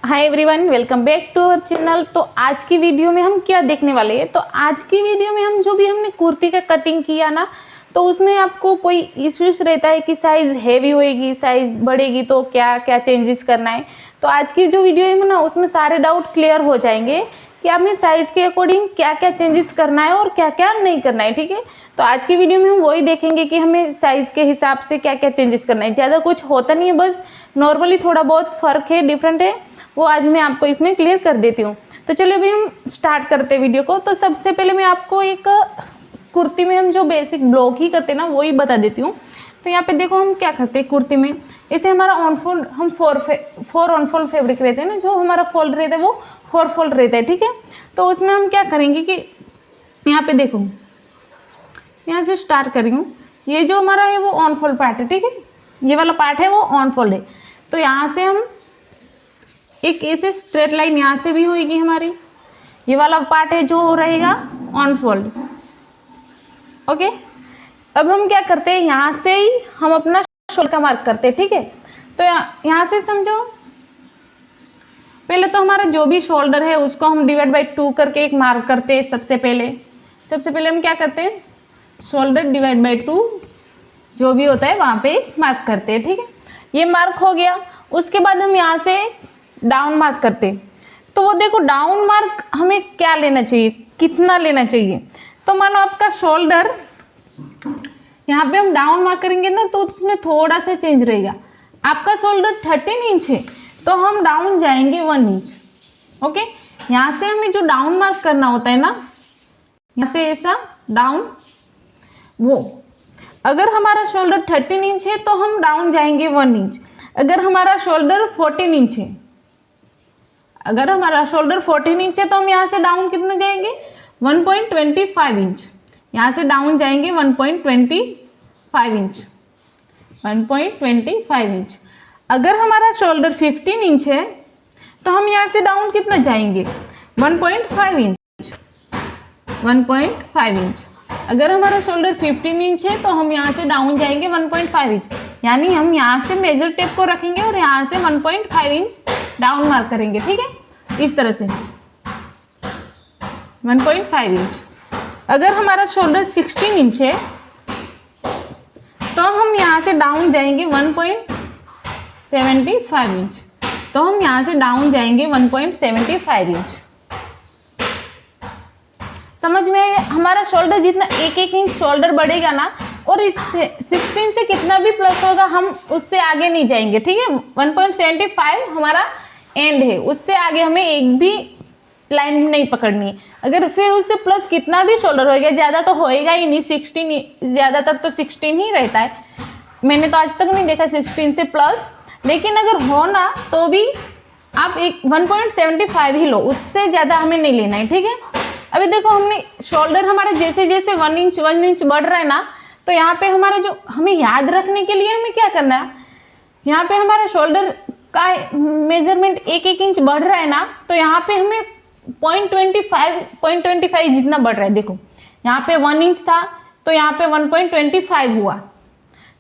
Hi everyone, welcome back to our channel. तो आज की वीडियो में हम क्या देखने वाले हैं, तो आज की वीडियो में हम जो भी हमने कुर्ती का कटिंग किया ना, तो उसमें आपको कोई इश्यूज रहता है कि साइज़ हैवी होएगी, साइज़ बढ़ेगी, तो क्या क्या चेंजेस करना है। तो आज की जो वीडियो है ना, उसमें सारे डाउट क्लियर हो जाएंगे कि हमें साइज़ के अकॉर्डिंग क्या क्या चेंजेस करना है और क्या क्या नहीं करना है। ठीक है, तो आज की वीडियो में हम वही देखेंगे कि हमें साइज़ के हिसाब से क्या क्या चेंजेस करना है। ज़्यादा कुछ होता नहीं है, बस नॉर्मली थोड़ा बहुत फ़र्क है, डिफरेंट है, वो आज मैं आपको इसमें क्लियर कर देती हूँ। तो चलिए अभी हम स्टार्ट करते हैं वीडियो को। तो सबसे पहले मैं आपको एक कुर्ती में हम जो बेसिक ब्लॉक ही करते हैं ना, वही बता देती हूँ। तो यहाँ पे देखो हम क्या करते हैं कुर्ती में, इसे हमारा ऑन फोल्ड, हम फोर ऑन फोल्ड फैब्रिक रहते हैं ना, जो हमारा फोल्ड रहता है वो 4 फोल्ड रहता है। ठीक है, तो उसमें हम क्या करेंगे कि यहाँ पे देखो, यहाँ से स्टार्ट कर रही हूँ। ये जो हमारा है वो ऑन फोल्ड पार्ट है। ठीक है, ये वाला पार्ट है वो ऑन फोल्ड है। तो यहाँ से हम एक ऐसे स्ट्रेट लाइन यहाँ से भी होगी हमारी, ये वाला पार्ट है जो रहेगा ऑन फोल्ड। ओके, अब हम क्या करते हैं, यहाँ से ही हम अपना शोल्डर का मार्क करते हैं। ठीक है, तो यहाँ से समझो, पहले तो हमारा जो भी शोल्डर है उसको हम डिवाइड बाई 2 करके एक मार्क करते हैं। सबसे पहले हम क्या करते हैं, शोल्डर डिवाइड बाई 2 जो भी होता है वहाँ पे मार्क करते हैं। ठीक है, ये मार्क हो गया। उसके बाद हम यहाँ से डाउन मार्क करते हैं। तो वो देखो, डाउन मार्क हमें क्या लेना चाहिए, कितना लेना चाहिए। तो मानो आपका शोल्डर, यहाँ पे हम डाउन मार्क करेंगे ना, तो उसमें थोड़ा सा चेंज रहेगा। आपका शोल्डर 13 इंच है, तो हम डाउन जाएंगे 1 इंच। ओके, यहाँ से हमें जो डाउन मार्क करना होता है ना, यहाँ से ऐसा डाउन, वो अगर हमारा शोल्डर 13 इंच है तो हम डाउन जाएंगे 1 इंच। अगर हमारा शोल्डर 14 इंच है, अगर हमारा शोल्डर 14 इंच है तो हम यहाँ से डाउन कितना जाएंगे, 1.25 इंच। यहाँ से डाउन जाएंगे 1.25 इंच, 1.25 इंच। अगर हमारा शोल्डर 15 इंच है तो हम यहाँ से डाउन कितना जाएंगे, 1.5 इंच, 1.5 इंच। अगर हमारा शोल्डर 15 इंच है तो हम यहाँ से डाउन जाएंगे 1.5 इंच। यानी हम यहाँ से मेजर टेप को रखेंगे और यहाँ से 1.5 इंच डाउन मार्क करेंगे। ठीक है, इस तरह से 1.5 इंच। अगर हमारा शोल्डर 16 इंच है तो हम यहाँ से डाउन जाएंगे 1.75 इंच। तो हम यहाँ से डाउन जाएंगे 1.75 इंच। समझ में, हमारा शोल्डर जितना 1-1 इंच शोल्डर बढ़ेगा ना, और इस 16 से कितना भी प्लस होगा हम उससे आगे नहीं जाएंगे। ठीक है, 1.75 हमारा एंड है, उससे आगे हमें एक भी लाइन नहीं पकड़नी है। अगर फिर उससे प्लस कितना भी शोल्डर होएगा, ज़्यादा तो होएगा ही नहीं, 16, ज़्यादातर तो 16 ही रहता है। मैंने तो आज तक नहीं देखा 16 से प्लस, लेकिन अगर हो ना तो भी आप 1.75 ही लो, उससे ज़्यादा हमें नहीं लेना है। ठीक है, अभी देखो हमने शोल्डर हमारा जैसे जैसे 1 इंच बढ़ रहा है ना, तो यहाँ पे हमारा जो हमें याद रखने के लिए हमें क्या करना है, यहाँ पे हमारा शोल्डर का मेजरमेंट 1-1 इंच बढ़ रहा है ना, तो यहाँ पे हमें 0.25 जितना बढ़ रहा है। देखो यहाँ पे 1 इंच था तो यहाँ पे 1.25 हुआ,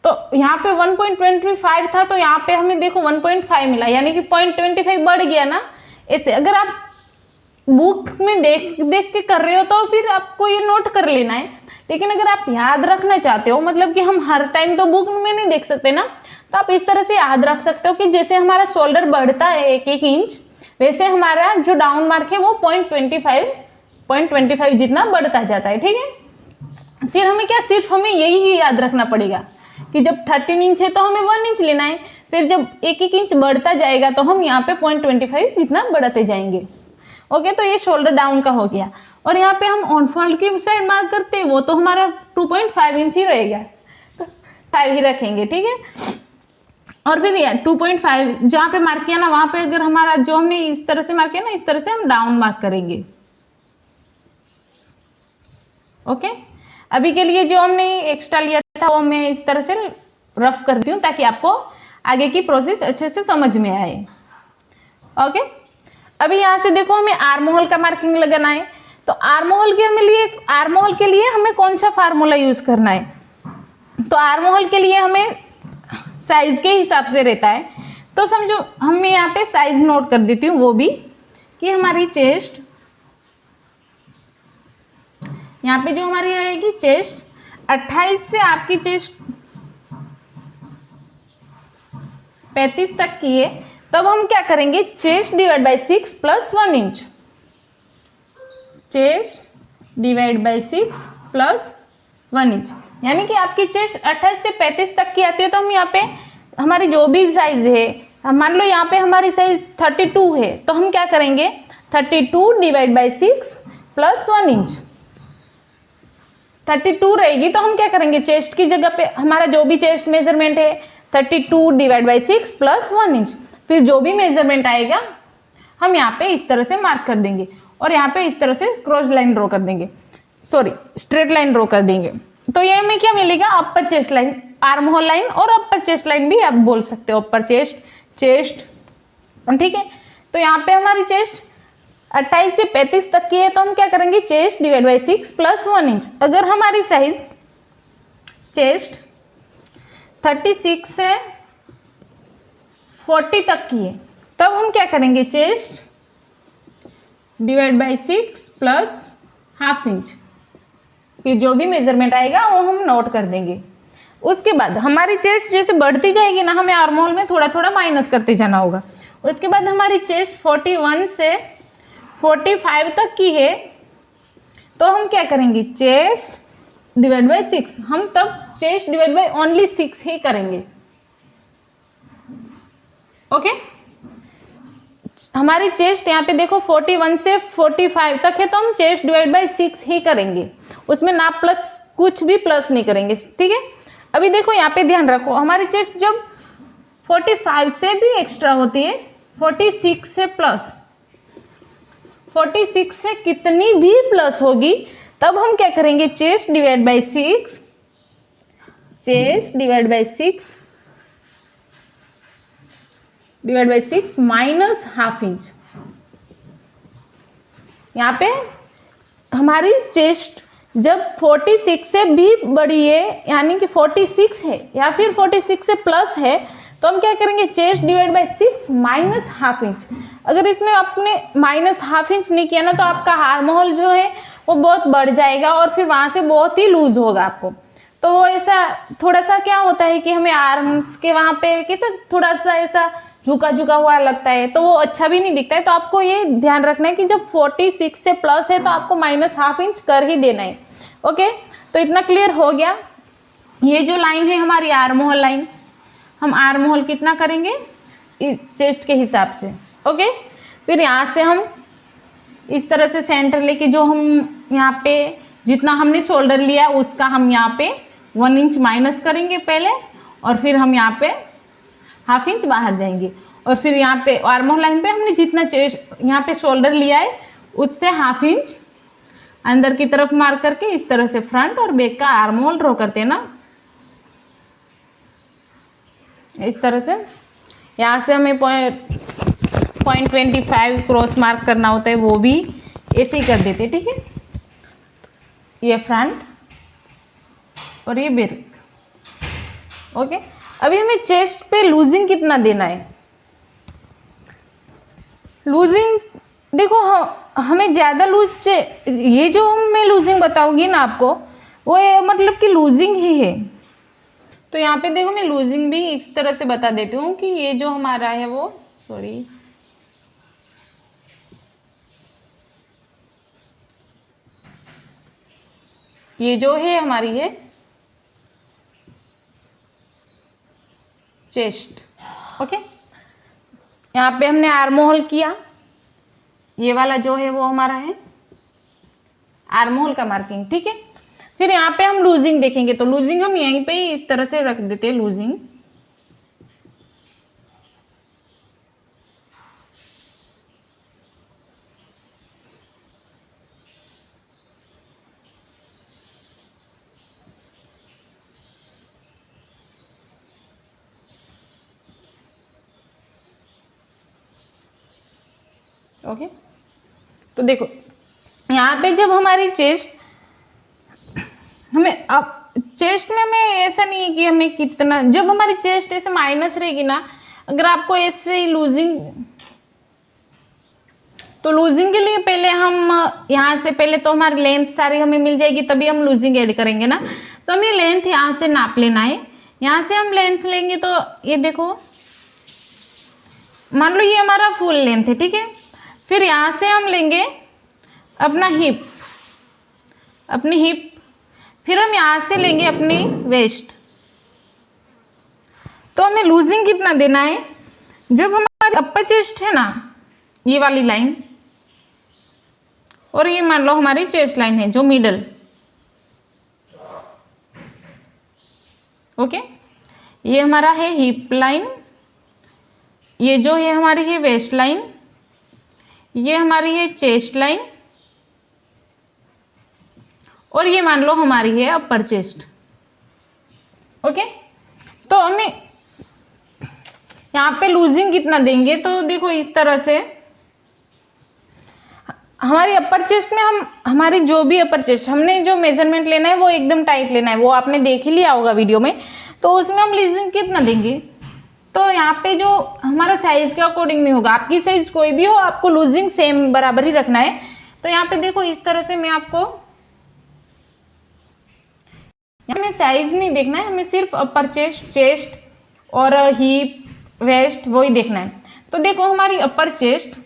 तो यहाँ पे 1.25 था तो यहाँ पे हमें देखो 1.5 मिला, यानी कि 0.25 बढ़ गया ना। ऐसे अगर आप बुक में देख के कर रहे हो तो फिर आपको ये नोट कर लेना है, लेकिन अगर आप याद रखना चाहते हो, मतलब कि हम हर टाइम तो बुक में नहीं देख सकते ना, तो आप इस तरह से याद रख सकते हो कि जैसे हमारा शोल्डर बढ़ता है 1-1 इंच, वैसे हमारा जो डाउन मार्क है वो 0.25 जितना बढ़ता जाता है। ठीक है, फिर हमें क्या, सिर्फ हमें यही याद रखना पड़ेगा कि जब 13 इंच है तो हमें 1 इंच लेना है, फिर जब 1-1 इंच बढ़ता जाएगा तो हम यहाँ पे 0.25 जितना बढ़ते जाएंगे। ओके, तो ये शोल्डर डाउन का हो गया। और यहाँ पे हम ऑन फोल्ड की साइड मार्क करते हैं, वो तो हमारा 2.5 इंच ही रहेगा, तो 5 ही रखेंगे। ठीक है, और फिर यार 2.5 जहाँ पे मार्क किया ना, वहाँ पे अगर हमारा जो हमने इस तरह से मार्क किया ना, इस तरह से हम डाउन मार्क करेंगे। ओके, अभी के लिए जो हमने एक्स्ट्रा लिया था वो मैं इस तरह से रफ करती हूँ ताकि आपको आगे की प्रोसेस अच्छे से समझ में आए। ओके, अभी यहाँ से देखो हमें आर्म होल का मार्किंग लगाना है। तो आर्म होल के लिए हमें कौन सा फार्मूला यूज करना है, तो आर्म होल के लिए हमें साइज के हिसाब से रहता है। तो समझो हम यहाँ पे साइज नोट कर देती हूँ, वो भी कि हमारी चेस्ट, यहाँ पे जो हमारी रहेगी चेस्ट 28 से आपकी चेस्ट 35 तक की है, तब हम क्या करेंगे, chest divide by 6 plus 1 inch, chest divide by 6 plus 1 inch, यानी कि आपकी चेस्ट 28 से 35 तक की आती है। तो हम यहाँ पे हमारी जो भी साइज है, मान लो यहाँ पे हमारी साइज 32 है, तो हम क्या करेंगे 32 डिवाइड बाई 6 प्लस 1 इंच, 32 रहेगी तो हम क्या करेंगे, चेस्ट की जगह पे हमारा जो भी चेस्ट मेजरमेंट है 32 डिवाइड बाई 6 प्लस 1 इंच, फिर जो भी मेजरमेंट आएगा हम यहाँ पे इस तरह से मार्क कर देंगे और यहाँ पे इस तरह से क्रॉस लाइन ड्रॉ कर देंगे, सॉरी स्ट्रेट लाइन ड्रॉ कर देंगे। तो ये हमें क्या मिलेगा, अपर chest line, arm hole line और अपर चेस्ट लाइन भी आप बोल सकते हो, अपर चेस्ट, चेस्ट, ठीक है। तो यहाँ पे हमारी चेस्ट 28 से 35 तक की है, तो हम क्या करेंगे, chest divide by 6 plus 1 inch. अगर हमारी साइज चेस्ट 36 से 40 तक की है, तब हम क्या करेंगे, chest divide by 6 plus half inch, फिर जो भी मेजरमेंट आएगा वो हम नोट कर देंगे। उसके बाद हमारी चेस्ट जैसे बढ़ती जाएगी ना, हमें आर्म होल में थोड़ा थोड़ा माइनस करते जाना होगा। उसके बाद हमारी चेस्ट 41 से 45 तक की है, तो हम क्या करेंगे, चेस्ट डिवाइड बाई 6, हम तब चेस्ट डिवाइड बाई ओनली 6 ही करेंगे, ओके। हमारी चेस्ट यहाँ पे देखो 41 से 45 तक है, तो हम चेस्ट डिवाइड बाई 6 ही करेंगे, उसमें ना प्लस, कुछ भी प्लस नहीं करेंगे, ठीक है। अभी देखो यहाँ पे ध्यान रखो, हमारी चेस्ट जब 45 से भी एक्स्ट्रा होती है, 46 से प्लस, 46 से कितनी भी प्लस होगी, तब हम क्या करेंगे, chest divide by 6, chest divide by 6 divide by 6 minus half inch. यहाँ पे हमारी चेस्ट जब 46 से भी बड़ी है, यानी कि 46 है या फिर 46 से प्लस है, तो हम क्या करेंगे, chest divide by 6 minus half inch. अगर इसमें आपने माइनस हाफ इंच नहीं किया ना, तो आपका आर्म होल जो है वो बहुत बढ़ जाएगा और फिर वहाँ से बहुत ही लूज होगा आपको। तो वो ऐसा थोड़ा सा क्या होता है कि हमें आर्म्स के वहाँ पे कैसे थोड़ा सा ऐसा झुका झुका हुआ लगता है, तो वो अच्छा भी नहीं दिखता है। तो आपको ये ध्यान रखना है कि जब 46 से प्लस है तो आपको माइनस हाफ इंच कर ही देना है, ओके। तो इतना क्लियर हो गया। ये जो लाइन है हमारी आर्म होल लाइन, हम आर्म होल कितना करेंगे, चेस्ट के हिसाब से, ओके। फिर यहाँ से हम इस तरह से सेंटर लेके, जो हम यहाँ पे जितना हमने शोल्डर लिया उसका हम यहाँ पे 1 इंच माइनस करेंगे पहले, और फिर हम यहाँ पे हाफ इंच बाहर जाएंगे, और फिर यहाँ पे आर्म होल लाइन पे हमने जितना चेस्ट यहाँ पे शोल्डर लिया है उससे हाफ इंच अंदर की तरफ मार्क करके इस तरह से फ्रंट और बैक का आर्म होल ड्रॉ करते हैं ना, इस तरह से। यहाँ से हमें 0.25 क्रॉस मार्क करना होता है, वो भी ऐसे ही कर देते, ठीक है। ये फ्रंट और ये बैक, ओके। अभी हमें चेस्ट पे लूजिंग कितना देना है, लूजिंग देखो हमें ज़्यादा लूज ये जो मैं लूजिंग बताऊंगी ना आपको, वो मतलब कि लूजिंग ही है। तो यहाँ पे देखो मैं लूजिंग भी इस तरह से बता देती हूँ कि ये जो हमारा है वो, सॉरी, ये जो है हमारी है चेस्ट, ओके। यहाँ पे हमने आर्म होल किया, ये वाला जो है वो हमारा है आर्म होल का मार्किंग, ठीक है। फिर यहाँ पे हम लूजिंग देखेंगे, तो लूजिंग हम यहीं पे ही इस तरह से रख देते हैं, लूजिंग, ओके। तो देखो यहाँ पे जब हमारी चेस्ट, हमें अब चेस्ट में हमें ऐसा नहीं है कि हमें कितना, जब हमारी चेस्ट ऐसे माइनस रहेगी ना, अगर आपको ऐसे ही लूजिंग, तो लूजिंग के लिए पहले हम यहाँ से पहले तो हमारी लेंथ सारी हमें मिल जाएगी, तभी हम लूजिंग ऐड करेंगे ना। तो हमें लेंथ यहाँ से नाप लेना है। यहाँ से हम लेंथ लेंगे तो ये देखो, मान लो ये हमारा फुल लेंथ है, ठीक है। फिर यहाँ से हम लेंगे अपना हिप, अपनी हिप, फिर हम यहाँ से लेंगे अपनी वेस्ट। तो हमें लूजिंग कितना देना है, जब हमारी अपर चेस्ट है ना, ये वाली लाइन, और ये मान लो हमारी चेस्ट लाइन है जो मिडल, ओके। ये हमारा है हिप लाइन, ये जो है हमारी है वेस्ट लाइन, ये हमारी है चेस्ट लाइन, और ये मान लो हमारी है अपर चेस्ट, ओके। तो हमें यहाँ पे लूजिंग कितना देंगे, तो देखो इस तरह से हमारी अपर चेस्ट में हम हमारी जो भी अपर चेस्ट हमने जो मेजरमेंट लेना है वो एकदम टाइट लेना है, वो आपने देख ही लिया होगा वीडियो में। तो उसमें हम लूजिंग कितना देंगे, तो यहाँ पे जो हमारा साइज के अकॉर्डिंग में होगा, आपकी साइज कोई भी हो, आपको लूजिंग सेम बराबर ही रखना है। तो यहाँ पे देखो इस तरह से मैं आपको, हमें साइज नहीं देखना है, हमें सिर्फ अपर चेस्ट, चेस्ट और हिप, वेस्ट वही देखना है। तो देखो हमारी अपर चेस्ट,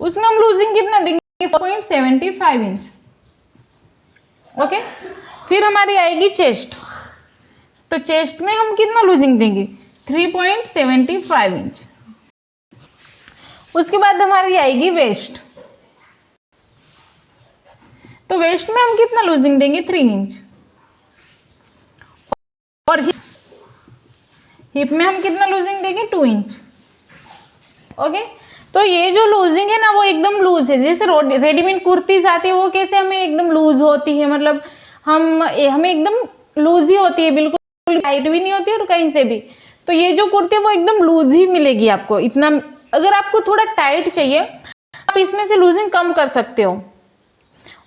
उसमें हम लूजिंग कितना देंगे, 4.75 इंच, ओके। फिर हमारी आएगी चेस्ट, तो चेस्ट में हम कितना लूजिंग देंगे, 3.75 इंच। उसके बाद हमारी आएगी वेस्ट, तो वेस्ट में हम कितना लूजिंग देंगे, 3 इंच। और हिप में हम कितना लूजिंग देंगे, 2 इंच, ओके। तो ये जो लूजिंग है ना वो एकदम लूज है, जैसे रेडीमेड कुर्तीज आती है वो कैसे हमें एकदम लूज होती है, मतलब हमें एकदम लूज ही होती है, बिल्कुल टाइट भी नहीं होती और कहीं से भी। तो ये जो कुर्ती है वो एकदम लूज ही मिलेगी आपको। इतना अगर आपको थोड़ा टाइट चाहिए आप इसमें से लूजिंग कम कर सकते हो।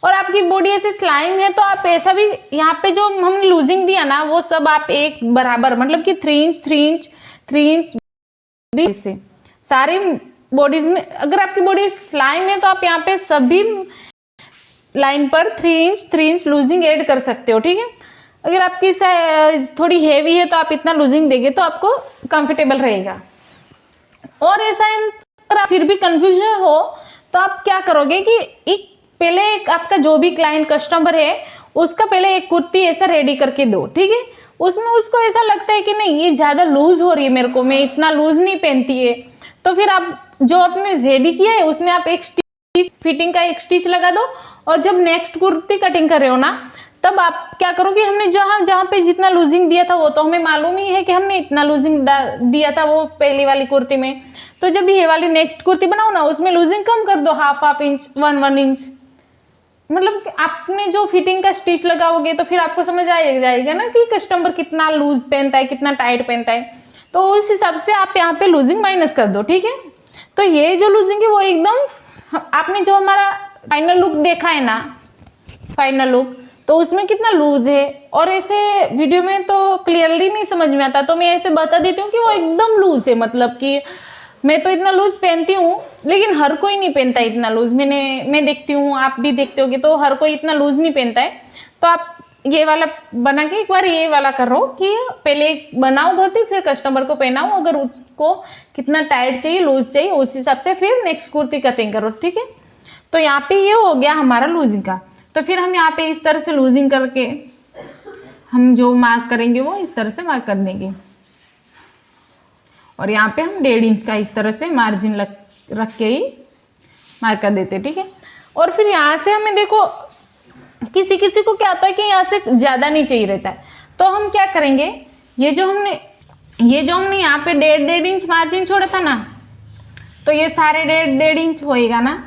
और आपकी बॉडी ऐसे स्लाइम है तो आप ऐसा भी, यहाँ पे जो हमने लूजिंग दिया ना वो सब आप एक बराबर, मतलब कि 3 इंच 3 इंच 3 इंच भी से सारी बॉडीज में, अगर आपकी बॉडी स्लाइम है तो आप यहाँ पे सभी लाइन पर 3 इंच लूजिंग ऐड कर सकते हो, ठीक है। अगर आपकी थोड़ी हेवी है तो आप इतना लूजिंग देंगे तो आपको कंफर्टेबल रहेगा। और ऐसा अगर फिर भी कंफ्यूजन हो तो आप क्या करोगे कि पहले आपका जो भी क्लाइंट कस्टमर है उसका पहले एक कुर्ती ऐसा रेडी करके दो, ठीक है। उसमें उसको ऐसा लगता है कि नहीं ये ज़्यादा लूज हो रही है मेरे को, मैं इतना लूज नहीं पहनती है, तो फिर आप जो आपने रेडी किया है उसमें आप एक स्टिच, फिटिंग का एक स्टिच लगा दो। और जब नेक्स्ट कुर्ती कटिंग कर रहे हो ना तब आप क्या करोगे, हमने जहाँ पे जितना लूजिंग दिया था वो तो हमें मालूम ही है कि हमने इतना लूजिंग दिया था वो पहली वाली कुर्ती में। तो जब ये वाली नेक्स्ट कुर्ती बनाओ ना उसमें लूजिंग कम कर दो, हाफ इंच 1 इंच, मतलब आपने जो फिटिंग का स्टिच लगाओगे तो फिर आपको समझ आ जाएगा ना कि कस्टमर कितना लूज पहनता है, कितना टाइट पहनता है। तो उस हिसाब से आप यहाँ पे लूजिंग माइनस कर दो, ठीक है। तो ये जो लूजिंग है वो एकदम, आपने जो हमारा फाइनल लुक देखा है ना, फाइनल लुक, तो उसमें कितना लूज है। और ऐसे वीडियो में तो क्लियरली नहीं समझ में आता, तो मैं ऐसे बता देती हूँ कि वो एकदम लूज है, मतलब कि मैं तो इतना लूज पहनती हूँ लेकिन हर कोई नहीं पहनता इतना लूज। मैं देखती हूँ, आप भी देखते होगे, तो हर कोई इतना लूज नहीं पहनता है। तो आप ये वाला बना के एक बार ये वाला करो कि पहले बनाओ कुर्ती फिर कस्टमर को पहनाओ, अगर उसको कितना टाइट चाहिए, लूज चाहिए, उस हिसाब से फिर नेक्स्ट कुर्ती कटिंग करो, ठीक है। तो यहाँ पे ये हो गया हमारा लूजिंग का। तो फिर हम यहाँ पे इस तरह से लूजिंग करके हम जो मार्क करेंगे वो इस तरह से मार्क कर देंगे। और यहाँ पे हम 1.5 इंच का इस तरह से मार्जिन रख के ही मार्क कर देते, ठीक है। और फिर यहाँ से हमें देखो किसी किसी को क्या होता है कि यहाँ से ज़्यादा नहीं चाहिए रहता है, तो हम क्या करेंगे, ये जो हमने यहाँ पे 1.5 इंच मार्जिन छोड़ा था ना, तो ये सारे 1.5 इंच होएगा ना।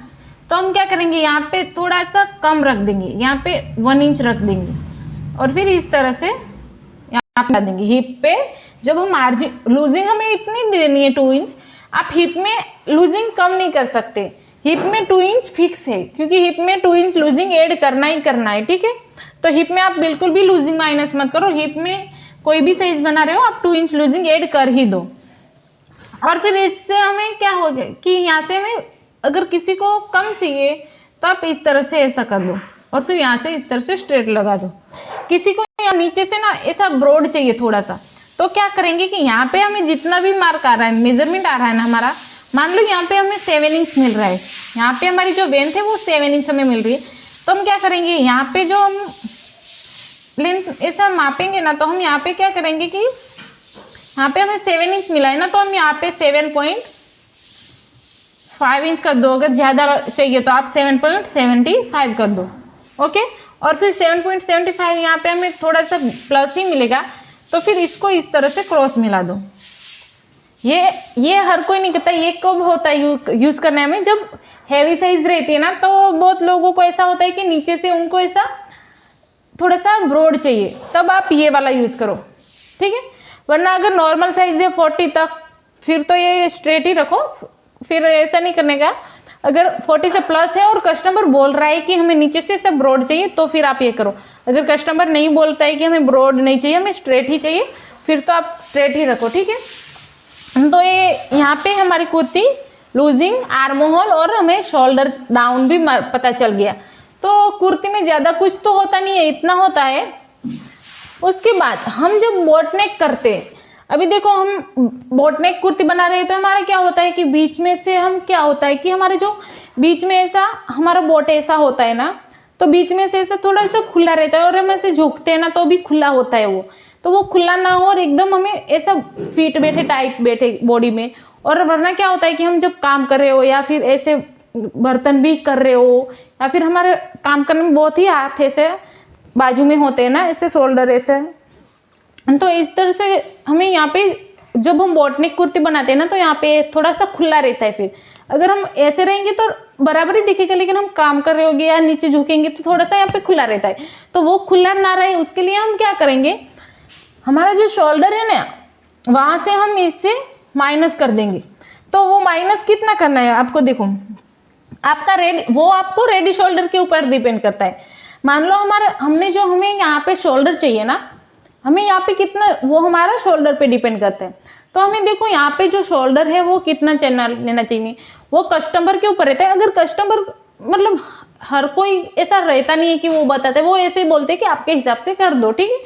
तो हम क्या करेंगे, यहाँ पे थोड़ा सा कम रख देंगे, यहाँ पे 1 इंच रख देंगे और फिर इस तरह से यहाँ पे देंगे हिप पे। जब हम मार्जिन लूजिंग हमें इतनी देनी है 2 इंच, आप हिप में लूजिंग कम नहीं कर सकते, हिप में 2 इंच फिक्स है, क्योंकि हिप में 2 इंच लूजिंग ऐड करना ही करना है, ठीक है। तो हिप में आप बिल्कुल भी लूजिंग माइनस मत करो, हिप में कोई भी साइज बना रहे हो आप 2 इंच लूजिंग ऐड कर ही दो। और फिर इससे हमें क्या हो गया कि यहाँ से हमें अगर किसी को कम चाहिए तो आप इस तरह से ऐसा कर दो और फिर यहाँ से इस तरह से स्ट्रेट लगा दो। किसी को यहाँ नीचे से ना ऐसा ब्रॉड चाहिए थोड़ा सा, तो क्या करेंगे कि यहाँ पे हमें जितना भी मार्क आ रहा है, मेजरमेंट आ रहा है ना हमारा, मान लो यहाँ पे हमें 7 इंच मिल रहा है, यहाँ पे हमारी जो लेंथ है वो 7 इंच हमें मिल रही है, तो हम क्या करेंगे यहाँ पे जो हम लेंथ ऐसा मापेंगे ना, तो हम यहाँ पे क्या करेंगे कि यहाँ पे हमें 7 इंच मिला है ना, तो हम यहाँ पे 7.5 इंच कर दो। अगर ज़्यादा चाहिए तो आप 7.75 कर दो। ओके, और फिर 7.75 यहाँ पे हमें थोड़ा सा प्लस ही मिलेगा, तो फिर इसको इस तरह से क्रॉस मिला दो। ये हर कोई नहीं करता, ये कब होता है यूज़ करने में, जब हैवी साइज रहती है ना, तो बहुत लोगों को ऐसा होता है कि नीचे से उनको ऐसा थोड़ा सा ब्रॉड चाहिए, तब आप ये वाला यूज़ करो, ठीक है। वरना अगर नॉर्मल साइज है 40 तक, फिर तो ये स्ट्रेट ही रखो, फिर ऐसा नहीं करने का। अगर 40 से प्लस है और कस्टमर बोल रहा है कि हमें नीचे से सब ब्रॉड चाहिए, तो फिर आप ये करो। अगर कस्टमर नहीं बोलता है कि हमें ब्रॉड नहीं चाहिए, हमें स्ट्रेट ही चाहिए, फिर तो आप स्ट्रेट ही रखो, ठीक है। तो ये यहाँ पे हमारी कुर्ती लूजिंग, आर्म होल और हमें शोल्डर डाउन भी पता चल गया। तो कुर्ती में ज़्यादा कुछ तो होता नहीं है, इतना होता है। उसके बाद हम जब बोट नेक करते हैं, अभी देखो हम बोट नेक कुर्ती बना रहे हैं, तो हमारा क्या होता है कि बीच में से हम क्या होता है कि हमारे जो बीच में ऐसा हमारा बोट ऐसा होता है ना, तो बीच में से ऐसा थोड़ा सा खुला रहता है, और हम ऐसे झुकते हैं ना तो भी खुला होता है वो, तो वो खुला ना हो और एकदम हमें ऐसा फिट बैठे, टाइट बैठे बॉडी में। और वरना क्या होता है कि हम जब काम कर रहे हो या फिर ऐसे बर्तन भी कर रहे हो, या फिर हमारे काम करने में बहुत ही हाथ ऐसे बाजू में होते हैं ना, ऐसे शोल्डर ऐसे, तो इस तरह से हमें यहाँ पे जब हम बोट नेक कुर्ती बनाते हैं ना, तो यहाँ पे थोड़ा सा खुला रहता है। फिर अगर हम ऐसे रहेंगे तो बराबर ही दिखेगा, लेकिन हम काम कर रहे होंगे या नीचे झुकेंगे तो थोड़ा सा यहाँ पे खुला रहता है। तो वो खुला ना रहे उसके लिए हम क्या करेंगे, हमारा जो शोल्डर है ना, वहां से हम इससे माइनस कर देंगे। तो वो माइनस कितना करना है आपको, देखो आपका वो आपको रेडी शोल्डर के ऊपर डिपेंड करता है। मान लो हमें यहाँ पे शोल्डर चाहिए ना, हमें यहाँ पे कितना, वो हमारा शोल्डर पे डिपेंड करता है। तो हमें देखो यहाँ पे जो शोल्डर है वो कितना लेना चाहिए, वो कस्टमर के ऊपर रहता है। अगर कस्टमर मतलब हर कोई ऐसा रहता नहीं है कि वो बताते, वो ऐसे ही बोलते हैं कि आपके हिसाब से कर दो, ठीक है।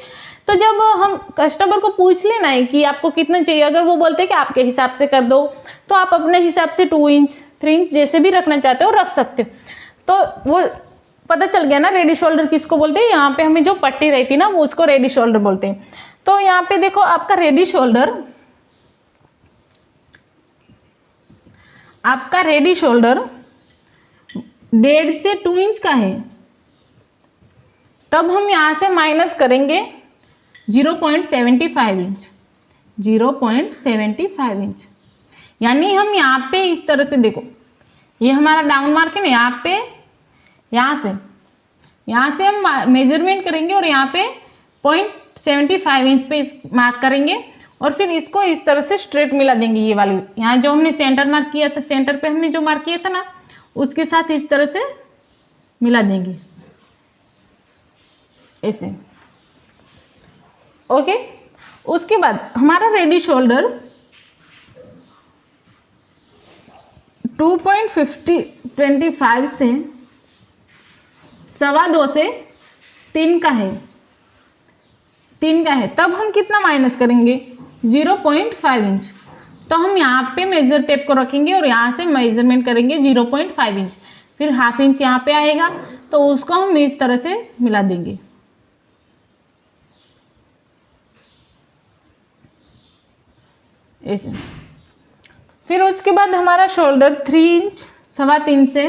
तो जब हम कस्टमर को पूछ लेना है कि आपको कितना चाहिए, अगर वो बोलते हैं कि आपके हिसाब से कर दो, तो आप अपने हिसाब से 2 इंच 3 इंच जैसे भी रखना चाहते हो रख सकते हो। तो वो पता चल गया ना रेडी शोल्डर किसको बोलते हैं। यहाँ पे हमें जो पट्टी रहती है ना, वो उसको रेडी शोल्डर बोलते हैं। तो यहाँ पे देखो आपका रेडी शोल्डर 1.5 से 2 इंच का है, तब हम यहाँ से माइनस करेंगे 0.75 इंच, 0.75 इंच। यानी हम यहाँ पे इस तरह से देखो, ये हमारा डाउन मार्क है ना, यहाँ से हम मेजरमेंट करेंगे और यहाँ पे 0.75 इंच पे मार्क करेंगे, और फिर इसको इस तरह से स्ट्रेट मिला देंगे। ये वाली यहाँ जो हमने सेंटर मार्क किया था, सेंटर पे हमने जो मार्क किया था ना, उसके साथ इस तरह से मिला देंगे ऐसे। ओके, उसके बाद हमारा रेडी शोल्डर 2.25 से 2.25 से 3 का है, 3 का है, तब हम कितना माइनस करेंगे 0.5 इंच। तो हम यहाँ पे मेजर टेप को रखेंगे और यहाँ से मेजरमेंट करेंगे 0.5 इंच, फिर ½ इंच यहाँ पे आएगा, तो उसको हम इस तरह से मिला देंगे ऐसे। फिर उसके बाद हमारा शोल्डर 3 इंच 3.25 से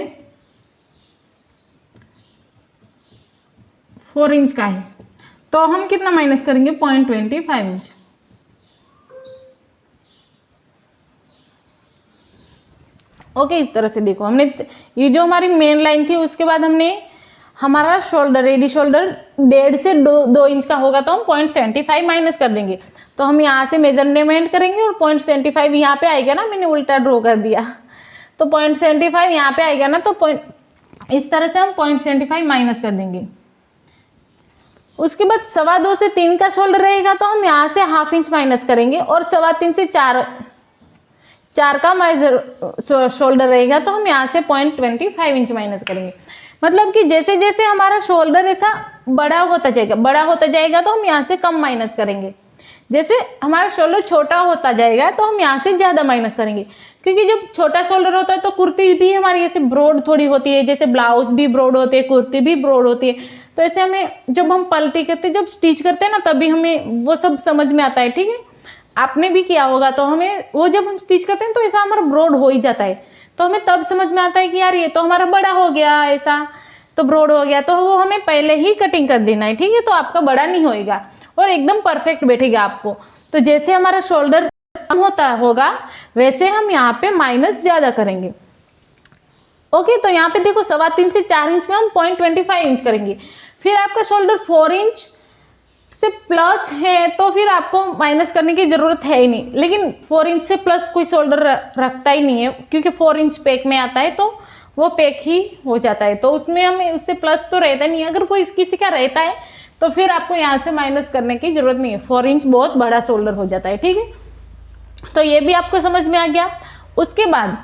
4 इंच का है, तो हम कितना माइनस करेंगे 0.25 इंच। ओके, इस तरह से देखो हमने ये जो हमारी मेन लाइन थी, उसके बाद हमने हमारा शोल्डर रेडी शोल्डर 1.5 से 2 इंच का होगा, तो हम 0.75 माइनस कर देंगे। तो हम यहाँ से मेजरमेंट करेंगे और 0.75 यहाँ पे आएगा ना, मैंने उल्टा ड्रॉ कर दिया, तो 0.75 यहाँ पे आएगा ना, तो इस तरह से हम 0.75 माइनस कर देंगे। उसके बाद 2.25 से 3 का शोल्डर रहेगा, तो हम यहाँ से ½ इंच माइनस करेंगे और 3.25 से 4 4 का शोल्डर रहेगा तो हम यहाँ से 0.25 इंच माइनस करेंगे। मतलब कि जैसे जैसे हमारा शोल्डर ऐसा बड़ा होता जाएगा तो हम यहाँ से कम माइनस करेंगे। जैसे हमारा शोल्डर छोटा होता जाएगा तो हम यहाँ से ज़्यादा माइनस करेंगे, क्योंकि जब छोटा शोल्डर होता है तो कुर्ती भी हमारी ऐसे ब्रॉड थोड़ी होती है, जैसे ब्लाउज भी ब्रॉड होती है, कुर्ती भी ब्रॉड होती है। तो ऐसे हमें जब हम पलटी करते, जब स्टिच करते हैं ना, तभी हमें वो सब समझ में आता है। ठीक है, आपने भी किया होगा, तो हमें वो जब हम स्टिच करते हैं तो ऐसा हमारा ब्रॉड हो ही जाता है, तो हमें तब समझ में आता है कि यार ये तो हमारा बड़ा हो गया, ऐसा तो ब्रॉड हो गया, तो वो हमें पहले ही कटिंग कर देना है। ठीक है, तो आपका बड़ा नहीं होएगा और एकदम परफेक्ट बैठेगा आपको। तो जैसे हमारा शोल्डर कम होता होगा वैसे हम यहाँ पे माइनस ज्यादा करेंगे। ओके, तो यहाँ पे देखो 3.25 से 4 इंच में हम 0.25 इंच करेंगे। फिर आपका शोल्डर 4 इंच से प्लस है तो फिर आपको माइनस करने की जरूरत है ही नहीं, लेकिन 4 इंच से प्लस कोई शोल्डर रखता ही नहीं है, क्योंकि 4 इंच पैक में आता है तो वो पैक ही हो जाता है, तो उसमें हमें उससे प्लस तो रहता नहीं है। अगर कोई किसी का रहता है तो फिर आपको यहाँ से माइनस करने की जरूरत नहीं है, 4 इंच बहुत बड़ा शोल्डर हो जाता है। ठीक है, तो ये भी आपको समझ में आ गया। उसके बाद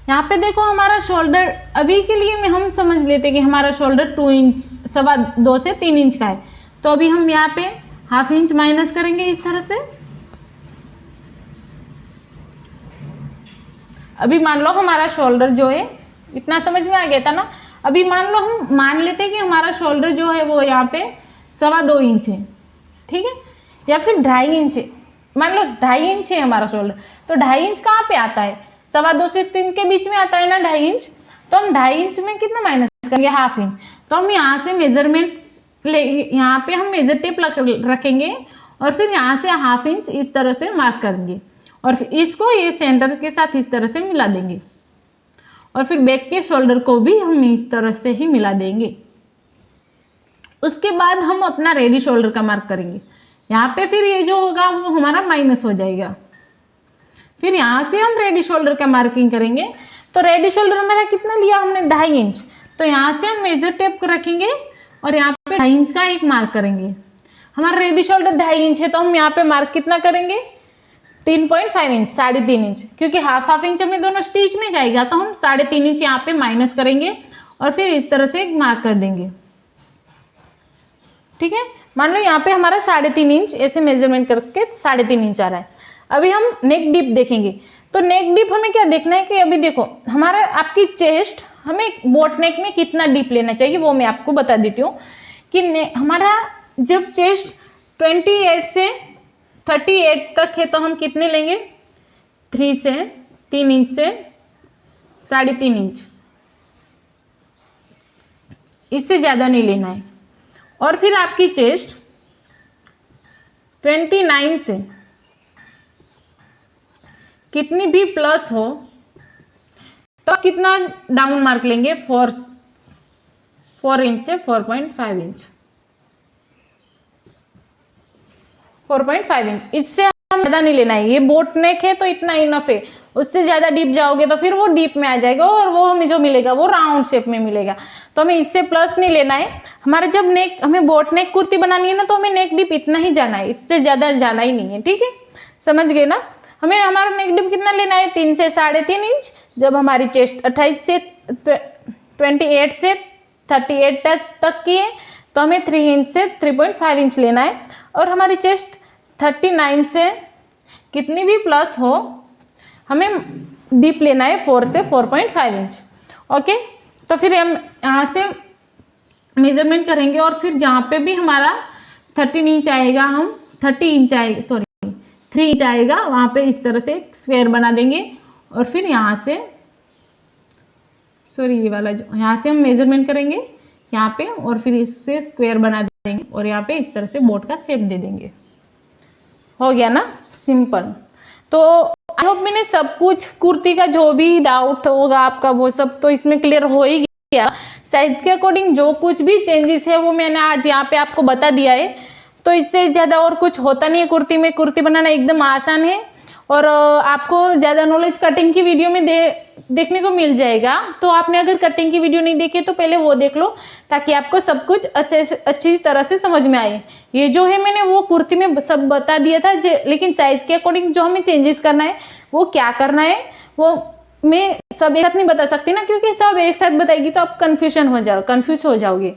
यहाँ पे देखो हमारा शोल्डर, अभी के लिए में हम समझ लेते कि हमारा शोल्डर 2 इंच 2.25 से 3 इंच का है, तो अभी हम यहाँ पे 1/2 इंच माइनस करेंगे इस तरह से। अभी मान लो हमारा शोल्डर जो है, इतना समझ में आ गया था ना। अभी मान लो हम मान लेते हैं कि हमारा शोल्डर जो है वो यहाँ पे 2.25 इंच है, ठीक है, या फिर 2.5 इंच है। मान लो 2.5 इंच है हमारा शोल्डर, तो 2.5 इंच कहाँ पे आता है? 2.25 से 3 के बीच में आता है ना 2.5 इंच, तो हम 2.5 इंच में कितना माइनस करेंगे? 1/2 इंच। तो हम यहाँ से मेजरमेंट यहाँ पे हम मेजर टेप रखेंगे और फिर यहाँ से 1/2 इंच इस तरह से मार्क करेंगे और फिर इसको ये सेंटर के साथ इस तरह से मिला देंगे और फिर बैक के शोल्डर को भी हम इस तरह से ही मिला देंगे। उसके बाद हम अपना रेडी शोल्डर का मार्क करेंगे। यहाँ पे फिर ये जो होगा वो हमारा माइनस हो जाएगा। फिर यहाँ से हम रेडी शोल्डर का मार्किंग करेंगे। तो रेडी शोल्डर हमारा कितना लिया हमने? 2.5 इंच। तो यहाँ से हम मेजर टेप रखेंगे और यहाँ पे 2.5 इंच का एक मार्क करेंगे। हमारा रेडी शोल्डर 2.5 इंच है तो हम यहाँ पे मार्क कितना करेंगे? 3.5 इंच, 3.5 इंच, क्योंकि हाफ इंच हमें दोनों स्टिच में जाएगा, तो हम 3.5 इंच यहाँ पे माइनस करेंगे और फिर इस तरह से मार्क कर देंगे। ठीक है, मान लो यहाँ पे हमारा 3.5 इंच ऐसे मेजरमेंट करके 3.5 इंच आ रहा है। अभी हम नेक डीप देखेंगे। तो नेक डीप हमें क्या देखना है कि अभी देखो हमारा आपकी चेस्ट, हमें बोट नेक में कितना डीप लेना चाहिए वो मैं आपको बता देती हूँ कि हमारा जब चेस्ट 28 से 38 तक है तो हम कितने लेंगे? 3 से 3 इंच से 3.5 इंच, इससे ज़्यादा नहीं लेना है। और फिर आपकी चेस्ट 29 से कितनी भी प्लस हो तो कितना डाउन मार्क लेंगे? 4 इंच से 4.5 इंच, 4.5 इंच, इससे हम ज़्यादा नहीं लेना है। ये बोट नेक है तो इतना इनफ है, उससे ज़्यादा डीप जाओगे तो फिर वो डीप में आ जाएगा और वो हमें जो मिलेगा वो राउंड शेप में मिलेगा, तो हमें इससे प्लस नहीं लेना है। हमारा जब नेक, हमें बोट नेक कुर्ती बनानी है ना, तो हमें नेक डीप इतना ही जाना है, इससे ज़्यादा जाना ही नहीं है। ठीक है, समझ गए ना? हमें हमारा नेक डीप कितना लेना है? 3 से 3.5 इंच। जब हमारी चेस्ट 28 से 28 से 38 तक की है तो हमें 3 इंच से 3.5 इंच लेना है। और हमारी चेस्ट 39 से कितनी भी प्लस हो हमें डीप लेना है 4 से 4.5 इंच। ओके, तो फिर हम यहाँ से मेजरमेंट करेंगे और फिर जहाँ पे भी हमारा 13 इंच आएगा, हम 30 इंच आएगा, सॉरी 3 इंच आएगा, वहाँ पे इस तरह से स्क्वायर बना देंगे और फिर यहाँ से, सॉरी ये वाला जो यहाँ से हम मेजरमेंट करेंगे यहाँ पे और फिर इससे स्क्वायर बना देंगे और यहाँ पे इस तरह से बोट का शेप दे देंगे। हो गया ना, सिंपल। तो आई होप मैंने सब कुछ कुर्ती का जो भी डाउट होगा आपका वो सब तो इसमें क्लियर हो ही गया। साइज के अकॉर्डिंग जो कुछ भी चेंजेस है वो मैंने आज यहाँ पे आपको बता दिया है। तो इससे ज़्यादा और कुछ होता नहीं है कुर्ती में। कुर्ती बनाना एकदम आसान है और आपको ज़्यादा नॉलेज कटिंग की वीडियो में देखने को मिल जाएगा। तो आपने अगर कटिंग की वीडियो नहीं देखी तो पहले वो देख लो ताकि आपको सब कुछ अच्छी तरह से समझ में आए। ये जो है मैंने वो कुर्ती में सब बता दिया था, लेकिन साइज के अकॉर्डिंग जो हमें चेंजेस करना है वो क्या करना है वो मैं सब एक साथ नहीं बता सकती ना, क्योंकि सब एक साथ बताएगी तो आप कंफ्यूज हो जाओगे।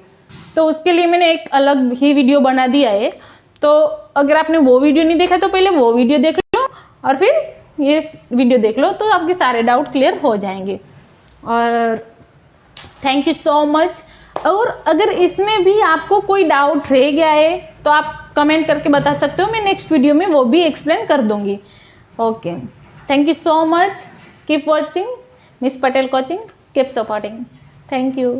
तो उसके लिए मैंने एक अलग ही वीडियो बना दिया है। तो अगर आपने वो वीडियो नहीं देखा तो पहले वो वीडियो देख लो और फिर ये वीडियो देख लो, तो आपके सारे डाउट क्लियर हो जाएंगे। और थैंक यू सो मच। और अगर इसमें भी आपको कोई डाउट रह गया है तो आप कमेंट करके बता सकते हो, मैं नेक्स्ट वीडियो में वो भी एक्सप्लेन कर दूंगी। Okay, thank you so much. Keep watching miss Patel coaching, keep supporting. Thank you.